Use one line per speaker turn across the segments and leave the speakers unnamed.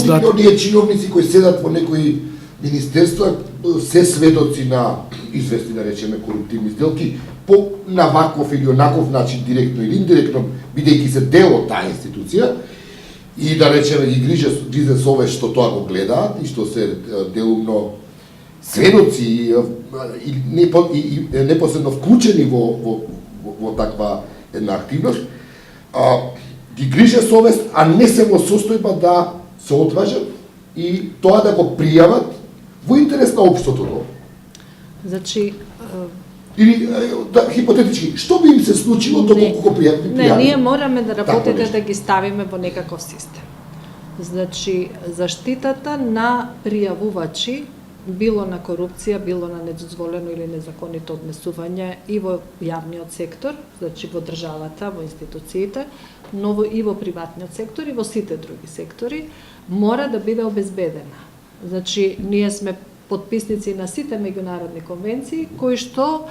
познат...
Оние чиновници кои седат во некои министерства се сведоци на известни, да речеме, коруптивни сделки на ваков или онаков начин, директно или индиректно, бидејќи се дел од таа институција, и да речеме ги гризе совест што тоа го гледаат и што се делумно сведоци и непосредно вклучени во таква една активност, ги гриже совест, а не се во состојба да се отважат и тоа да го пријават во интерес на општото.
Значи,
или да, хипотетички, што би им се случило доколку го пријават?
Не, ние мораме да работите да ги ставиме во некаков систем. Значи, заштитата на пријавувачи, било на корупција, било на недозволено или незаконито однесување и во јавниот сектор, значи во државата, во институциите, но и во приватниот сектор и во сите други сектори, мора да биде обезбедена. Значи, ние сме потписници на сите меѓународни конвенции, кои што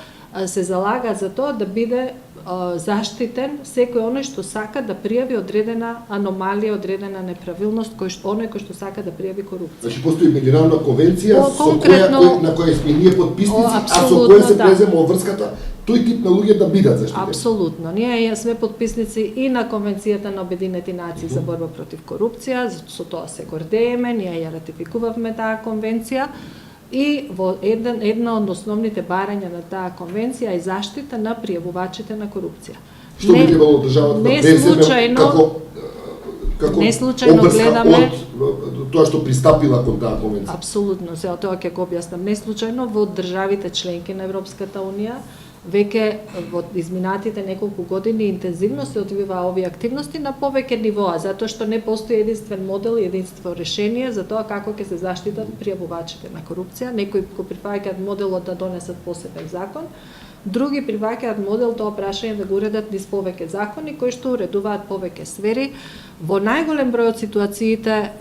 се залага за тоа да биде заштитен секој оној што сака да пријави одредена аномалија, одредена неправилност, оној кој што сака да пријави корупција.
Значи постои меѓународна конвенција на која сме ние потписници, а со која се презема обврската тој тип на луѓе да бидат заштитени.
Апсолутно. Ние сме потписници и на Конвенцијата на Обединети нации за борба против корупција, со тоа се гордееме, ние ја ратификувавме таа конвенција. И во една од основните барања на таа конвенција е заштита на пријавувачите на корупција.
Што би требало државата да преземе како гледаме од тоа што пристапила кон таа конвенција?
Апсолутно, се тоа ќе го објаснам. Неслучајно во државите членки на Европската унија веќе во изминатите неколку години интензивно се одвива овие активности на повеќе нивоа, затоа што не постои единствен модел и единствено решение за тоа како ќе се заштитат пријавувачите на корупција. Некои го прифаќаат моделот да донесат посебен закон, други прифаќаат модел тоа прашање да го уредат низ повеќе закони кои што уредуваат повеќе сфери. Во најголем број од ситуациите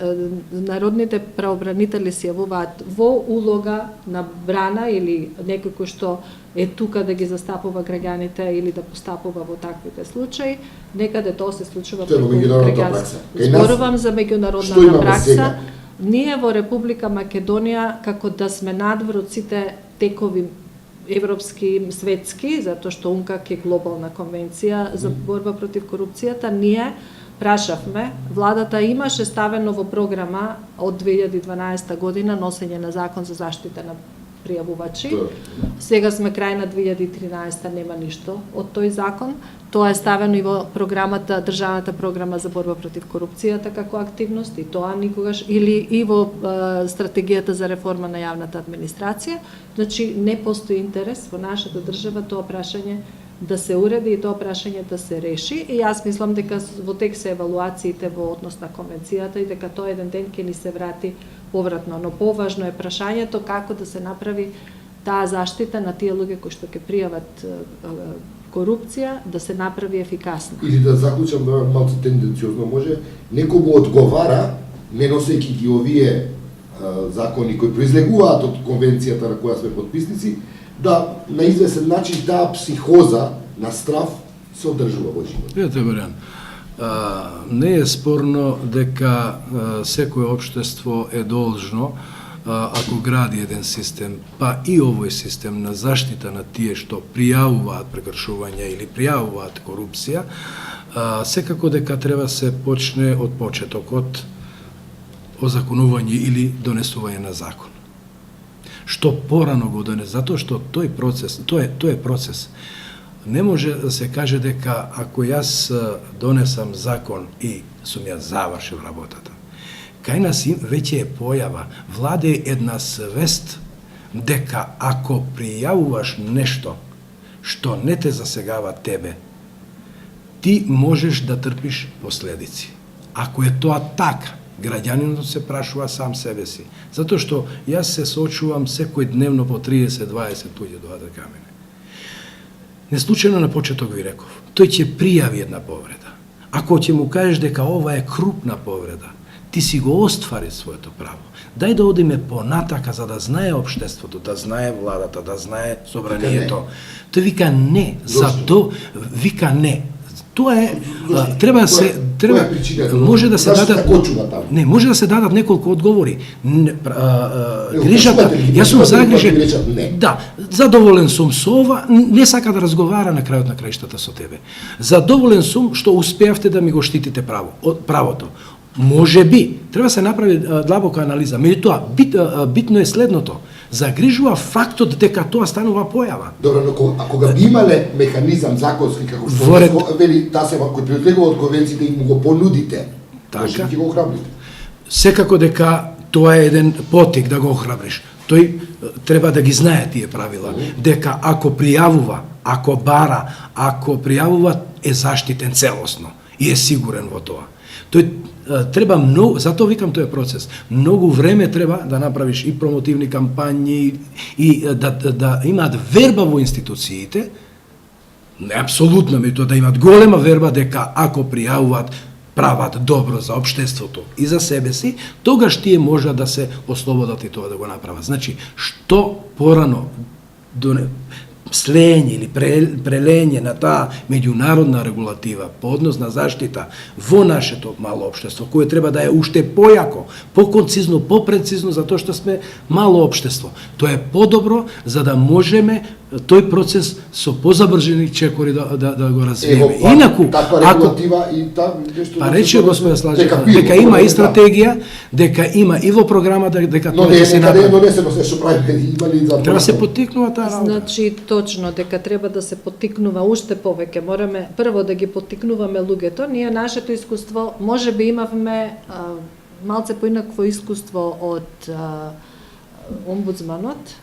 народните правобранители се јавуваат во улога на брана или некој кој што е тука да ги застапува граѓаните или да постапува во таквите случаи. Некаде тоа се случува
преку граѓански.
Зборувам за меѓународната пракса. Ние во Република Македонија, како да сме надвор од сите текови европски, светски, затоа што УНКАК е глобална конвенција за борба против корупцијата, ние прашавме, владата имаше ставено во програма од 2012 година носење на закон за заштита на пријавувачи. Сега сме крај на 2013, нема ништо од тој закон. Тоа е ставено и во програмата, државната програма за борба против корупцијата како активност, и тоа никогаш, или и во стратегијата за реформа на јавната администрација. Значи, не постои интерес во нашата држава тоа прашање да се уреди и тоа прашање да се реши. И јас мислам дека во тек се евалуациите во однос на конвенцијата и дека тоа еден ден ќе ни се врати повратно. Но поважно е прашањето како да се направи таа заштита на тие луѓе кои што ќе пријават корупција, да се направи ефикасно.
Или да заклучам малку тенденциозно, може некому одговара, не носејќи ги овие закони кои произлегуваат од конвенцијата на која сме потписници, да на известен начин таа психоза на страф се одржува во живот.
Видете, Маријан, не е спорно дека секое општество е должно, ако гради еден систем, па и овој систем на заштита на тие што пријавуваат прекршување или пријавуваат корупција, секако дека треба се почне од почеток, од озаконување или донесување на закон. Што порано го донесе, затоа што тој процес, тоа е процес. Не може да се каже дека ако јас донесам закон и сум ја завршил работата, кај нас веќе е појава, владе една свест дека ако пријавуваш нешто што не те засегава тебе, ти можеш да трпиш последици. Ако е тоа така, граѓанинот се прашува сам себе си. Затоа што јас се соочувам секој дневно по 30-20 луѓе доаѓаат кај мене. Неслучајно на почеток ви реков, тој ќе пријави една повреда. Ако ќе му кажеш дека ова е крупна повреда, ти си го оствари своето право. Дај да одиме понатака за да знае општеството, да знае владата, да знае собранието. Тој вика не, вика не. Тоа е треба може да се дадат може да се дадат неколку одговори. Грижата, јас сум загрижен. Да, задоволен сум со ова, не сака да разговара на крајот на краиштата со тебе. Задоволен сум што успеавте да ми го штитите правото. Може би, треба се направи длабока анализа. Меѓутоа, битно е следното. Загрижува фактот дека тоа станува појава.
Добро, но ако би имале механизам законски како што вели се кој прилегува од конвенциите и му го понудите, така ќе го охрабрите.
Секако дека тоа е еден потик да го охрабриш. Тој треба да ги знае тие правила, дека ако пријавува, ако бара, ако пријавува е заштитен целосно и е сигурен во тоа. Тој треба многу, затоа викам тој процес. Многу време треба да направиш и промотивни кампањи и да имаат верба во институциите, не апсолутно, меѓутоа да имаат голема верба дека ако пријавуваат прават добро за општеството и за себе си, тогаш тие можат да се ослободат и тоа да го направат. Значи, што порано слење или прелење на таа меѓународна регулатива по однос на заштита во нашето мало општество, кое треба да е уште појако, поконцизно, попрецизно, затоа што сме мало општество. Тоа е подобро за да можеме тој процес со позабржени чекори да го развиеме. Инаку, ако рече господа Слажев, дека има и стратегија, дека има и во програма, дека тоа ќе се направи. Треба се поттикнува таа работа.
Значи, точно, дека треба да се поттикнува уште повеќе. Мораме прво да ги поттикнуваме луѓето. Ние нашето искуство, може би имавме малце поинакво искуство од омбудсманот.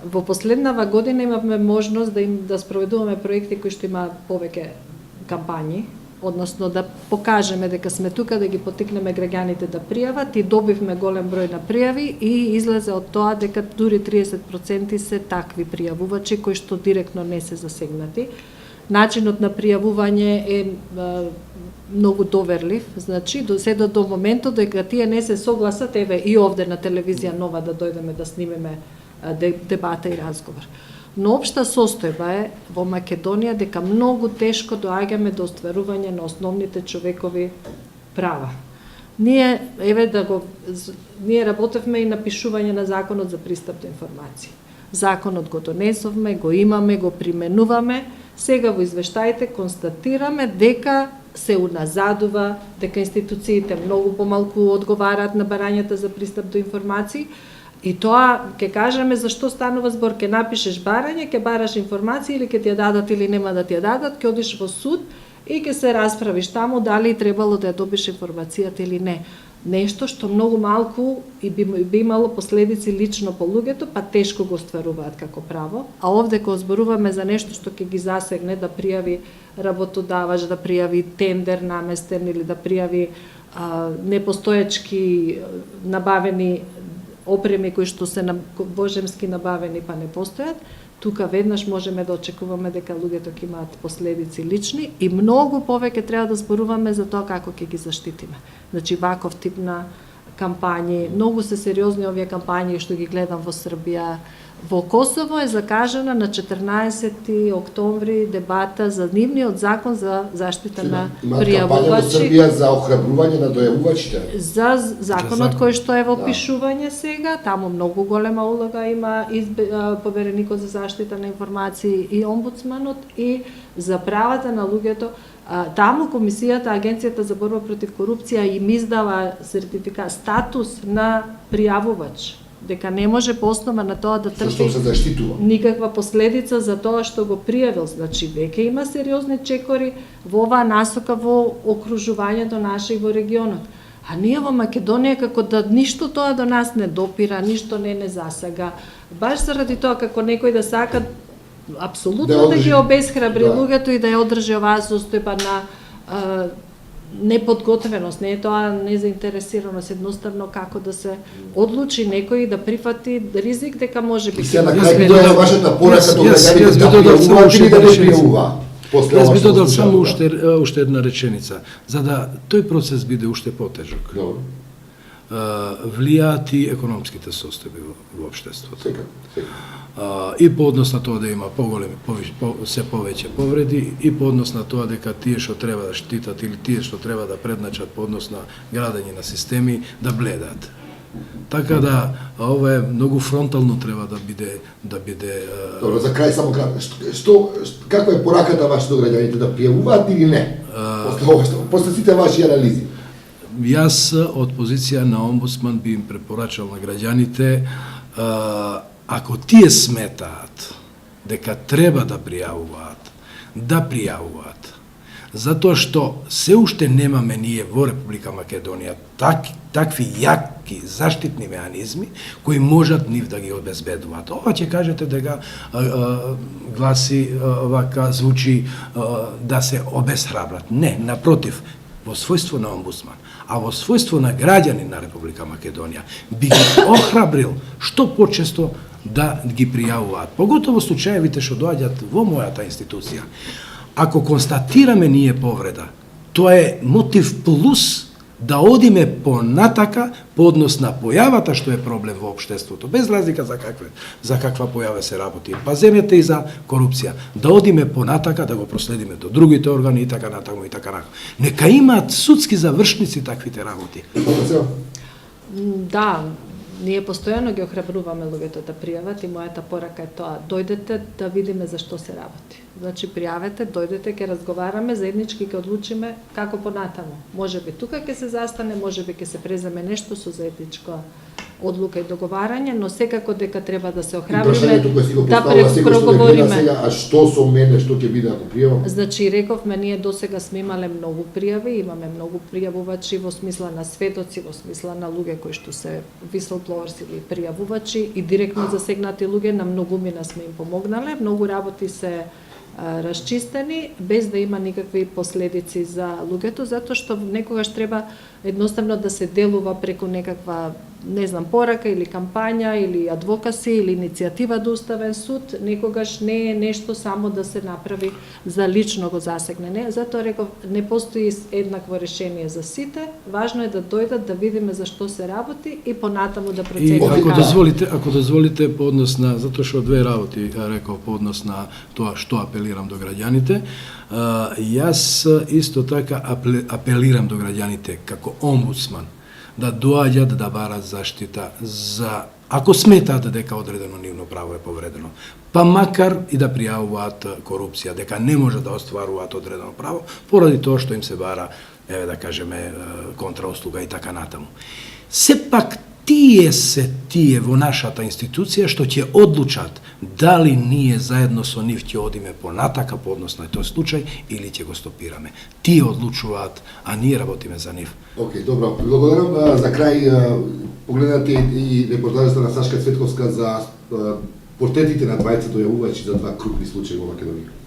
Во последнава година имавме можност да спроведуваме проекти кои што има повеќе кампањи, односно да покажеме дека сме тука да ги поттикнеме граѓаните да пријават и добивме голем број на пријави и излезе од тоа дека дури 30% се такви пријавувачи кои што директно не се засегнати. Начинот на пријавување е многу доверлив, значи до моментот дека тие не се согласат, еве и овде на телевизија Нова да дојдеме да снимеме дебата и разговор. Но општа состојба е во Македонија дека многу тешко доаѓаме до остварување на основните човекови права. Ние ние работевме и на пишување на законот за пристап до информации. Законот го донесовме, го имаме, го применуваме. Сега во извештаите констатираме дека се уназадува, дека институциите многу помалку одговараат на барањата за пристап до информации. И тоа, ќе кажеме зашто станува збор, ќе напишеш барање, ќе бараш информација или ќе ти ја дадат или нема да ти ја дадат, ќе одиш во суд и ќе се расправиш таму дали требало да ја добиш информацијата или не. Нешто што многу малку и би имало последици лично по луѓето, па тешко го остваруваат како право. А овде кога зборуваме за нешто што ќе ги засегне, да пријави работодавач, да пријави тендер наместен или да пријави непостоечки набавени опреми кои што се божемски набавени па не постојат, тука веднаш можеме да очекуваме дека луѓето ќе имаат последици лични и многу повеќе треба да зборуваме за тоа како ќе ги заштитиме. Значи, ваков тип на кампањи, многу се сериозни овие кампањи што ги гледам во Србија. Во Косово е закажана на 14 октомври дебата за нивниот закон за заштита на пријавувачи. Има кампања во
Србија за охрабрување на дојавувачите.
За законот кој што е во пишување сега, таму многу голема улога има повереникот за заштита на информации и омбудсманот и за правата на луѓето. Таму комисијата, Агенцијата за борба против корупција им издава сертификат, статус на пријавувач, дека не може по основа на тоа да трпи никаква последица за тоа што го пријавил. Значи, веќе има сериозни чекори во оваа насока во окружувањето наше и во регионот. А ние во Македонија како да ништо тоа до нас не допира, ништо не засага. Баш заради тоа како некој да сака апсолутно да ги обесхрабри луѓето и да ја одржи оваа состојба на неподготвеност, не е тоа незаинтересираност, едноставно како да се одлучи некој да прифати ризик дека може би
ќе има вашата порака до граѓаните да пријавуваат или да не пријавуваат.
Јас би додал само уште една реченица, за да тој процес биде уште потежок. влијаат и економските состојби во општеството.
Секако.
И по однос на тоа да има се повеќе повреди, и по однос на тоа дека тие што треба да штитат или тие што треба да предначат по однос на градење на системи да бледаат. Така да ова е многу фронтално треба да биде
Добро, за крај само кратко. Каква е пораката вашите до граѓаните, да пријавуваат или не? После сите ваши анализи.
Јас од позиција на омбудсман би им препорачал на граѓаните, ако тие сметаат дека треба да пријавуваат, затоа што се уште немаме ние во Република Македонија такви јаки заштитни меhanizmi кои можат нив да ги обезбедуваат. Ова ќе кажете дека гласи вака, звучи да се обесхрабрат. Не, напротив, во својство на омбудсман, а во својство на граѓани на Република Македонија би ги охрабрил што почесто да ги пријавуваат. Поготово случаевите што доаѓаат во мојата институција. Ако констатираме ние повреда, тоа е мотив плюс да одиме понатака по однос на појавата што е проблем во општеството, без разлика за каква појава се работи. Па земете и за корупција, да одиме понатака, да го проследиме до другите органи и така натаму и така натаму. Нека имаат судски завршници таквите работи.
Да, ние постојано ги охрабруваме луѓето да пријават и мојата порака е тоа: дојдете да видиме за што се работи. Значи пријавете, дојдете, ќе разговараме, заеднички ќе одлучиме како понатаму. Можеби тука ќе се застане, можеби ќе се преземе нешто со заедничка одлука и договарање, но секако дека треба да се охрабриме, да проговориме.
А што со мене, што ќе биде ако пријавам?
Значи, рековме, ние досега сме имале многу пријави, имаме многу пријавувачи во смисла на сведоци, во смисла на луѓе кои што се whistleblowers или пријавувачи и директно засегнати луѓе, на многумина сме им помогнале, многу работи се расчистени, без да има никакви последици за луѓето, затоа што некогаш треба едноставно да се делува преку некаква, не знам, порака или кампања или адвокаси или иницијатива до Уставен суд, некогаш не е нешто само да се направи за лично го засегне. Не, затоа реков, не постои еднакво решение за сите, важно е да дојдат да видиме за што се работи и понатаму да процедираме.
И ако дозволите по однос на, затоа што две работи реков по однос на тоа што апелирам до граѓаните, јас исто така апелирам до граѓаните како омбудсман да доаѓат да барат заштита за, ако сметаат дека одредено нивно право е повредено, па макар и да пријавуваат корупција, дека не може да остваруваат одредено право, поради тоа што им се бара, еве да кажеме, контрауслуга и така натаму. Сепак тие во нашата институција што ќе одлучат дали ние заедно со нив ќе одиме понатака по однос на тој случај или ќе го стопираме. Тие одлучуваат, а ние работиме за нив.
Океј, добро. Благодарам. За крај погледнате и репортажата на Сашка Цветковска за портретите на двајца дојавувачи за два крупни случаи во Македонија.